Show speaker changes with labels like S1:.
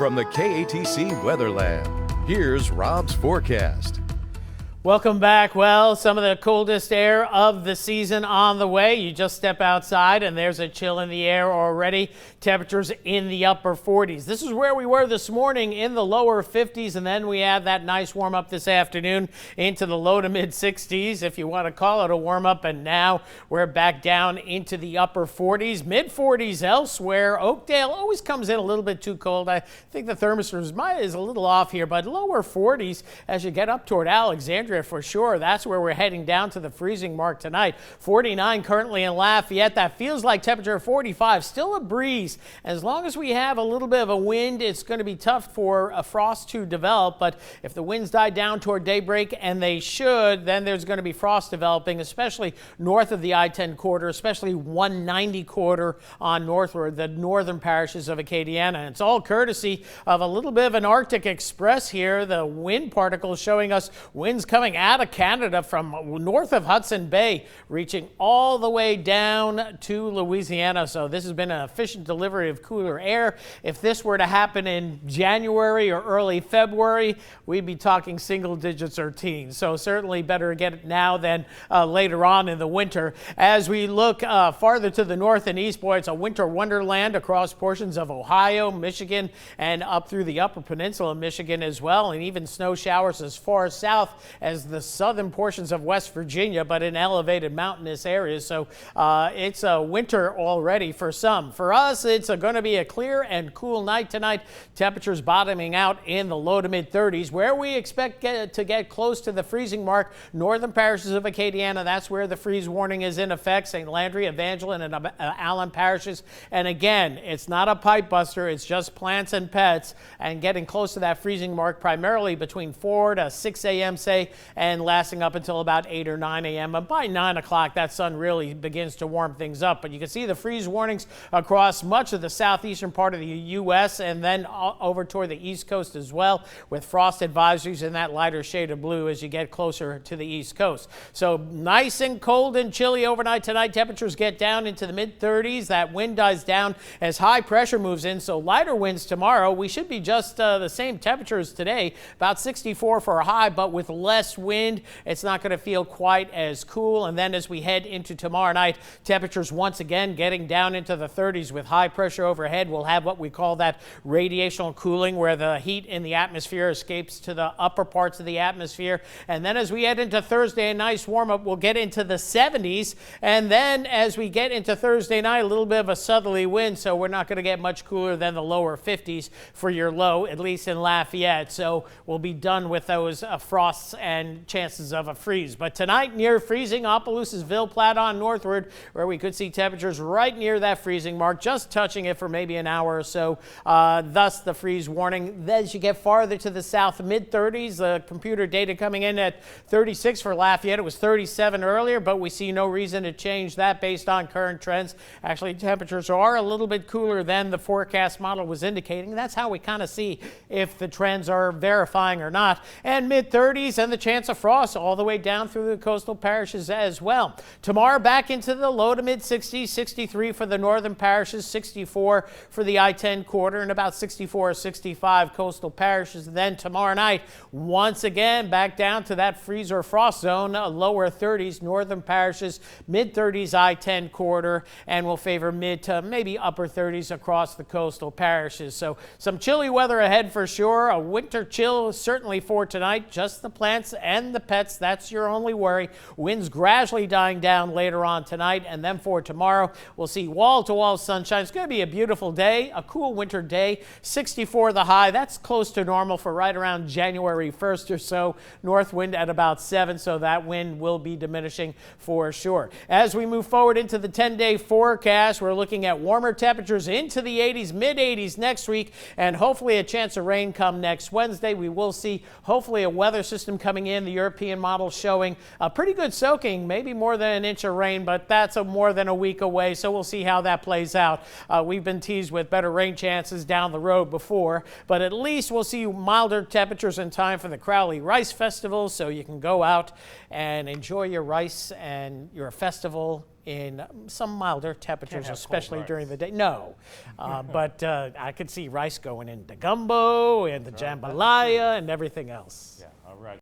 S1: From the KATC Weatherland, here's Rob's forecast.
S2: Welcome back. Well, some of the coldest air of the season on the way. You just step outside and there's a chill in the air already. Temperatures in the upper 40s. This is where we were this morning in the lower 50s, and then we have that nice warm up this afternoon into the low to mid 60s, if you want to call it a warm up. And now we're back down into the upper 40s, mid 40s elsewhere. Oakdale always comes in a little bit too cold. I think the thermostat is a little off here, but lower 40s as you get up toward Alexandria. For sure. That's where we're heading down to the freezing mark tonight. 49 currently in Lafayette. That feels like temperature 45. Still a breeze. As long as we have a little bit of a wind, it's going to be tough for a frost to develop. But if the winds die down toward daybreak, and they should, then there's going to be frost developing, especially north of the I-10 corridor, especially 190 corridor on northward, the northern parishes of Acadiana. And it's all courtesy of a little bit of an Arctic Express here. The wind particles showing us winds coming out of Canada from north of Hudson Bay, reaching all the way down to Louisiana. So this has been an efficient delivery of cooler air. If this were to happen in January or early February, we'd be talking single digits or teens. So certainly better to get it now than later on in the winter. As we look farther to the north and east, boy, it's a winter wonderland across portions of Ohio, Michigan, and up through the upper peninsula of Michigan as well, and even snow showers as far south as the southern portions of West Virginia, but in elevated mountainous areas. So it's a winter already for some. For us, it's going to be a clear and cool night tonight. Temperatures bottoming out in the low to mid 30s, where we expect to get close to the freezing mark. Northern parishes of Acadiana, that's where the freeze warning is in effect. St. Landry, Evangeline, and Allen parishes. And again, it's not a pipe buster. It's just plants and pets, and getting close to that freezing mark primarily between 4 to 6 a.m. say, and lasting up until about 8 or 9 a.m. And by 9 o'clock, that sun really begins to warm things up. But you can see the freeze warnings across much of the southeastern part of the U.S. and then over toward the East Coast as well, with frost advisories in that lighter shade of blue as you get closer to the East Coast. So nice and cold and chilly overnight tonight. Temperatures get down into the mid 30s. That wind dies down as high pressure moves in. So lighter winds tomorrow. We should be just the same temperatures today, about 64 for a high, but with less wind, it's not going to feel quite as cool. And then as we head into tomorrow night, temperatures once again getting down into the 30s with high pressure overhead. We'll have what we call that radiational cooling, where the heat in the atmosphere escapes to the upper parts of the atmosphere. And then as we head into Thursday, a nice warm up, we'll get into the 70s. And then as we get into Thursday night, a little bit of a southerly wind, so we're not going to get much cooler than the lower 50s for your low, at least in Lafayette. So we'll be done with those frosts and chances of a freeze. But tonight, near freezing, Opelousasville, Platte on northward, where we could see temperatures right near that freezing mark, just touching it for maybe an hour or so. Thus the freeze warning. Then as you get farther to the south, mid 30s, the computer data coming in at 36 for Lafayette. It was 37 earlier, but we see no reason to change that based on current trends. Actually, temperatures are a little bit cooler than the forecast model was indicating. That's how we kind of see if the trends are verifying or not. And mid 30s and the chance of frost all the way down through the coastal parishes as well. Tomorrow back into the low to mid 60s, 63 for the northern parishes, 64 for the I-10 corridor, and about 64 or 65 coastal parishes. And then tomorrow night, once again, back down to that freeze or frost zone, lower 30s, northern parishes, mid 30s I-10 corridor, and will favor mid to maybe upper 30s across the coastal parishes. So some chilly weather ahead for sure. A winter chill certainly for tonight. Just the plants and the pets, that's your only worry. Winds gradually dying down later on tonight, and then for tomorrow, we'll see wall-to-wall sunshine. It's going to be a beautiful day, a cool winter day. 64 the high. That's close to normal for right around January 1st or so. North wind at about 7, so that wind will be diminishing for sure. As we move forward into the 10-day forecast, we're looking at warmer temperatures into the 80s, mid-80s next week, and hopefully a chance of rain come next Wednesday. We will see hopefully a weather system coming coming in. The European model showing a pretty good soaking, maybe more than an inch of rain, but that's more than a week away, so we'll see how that plays out. We've been teased with better rain chances down the road before, but at least we'll see milder temperatures in time for the Crowley Rice Festival, so you can go out and enjoy your rice and your festival in some milder temperatures, especially during the day. No, but I could see rice going into gumbo and the jambalaya and everything else.
S3: Yeah, all right.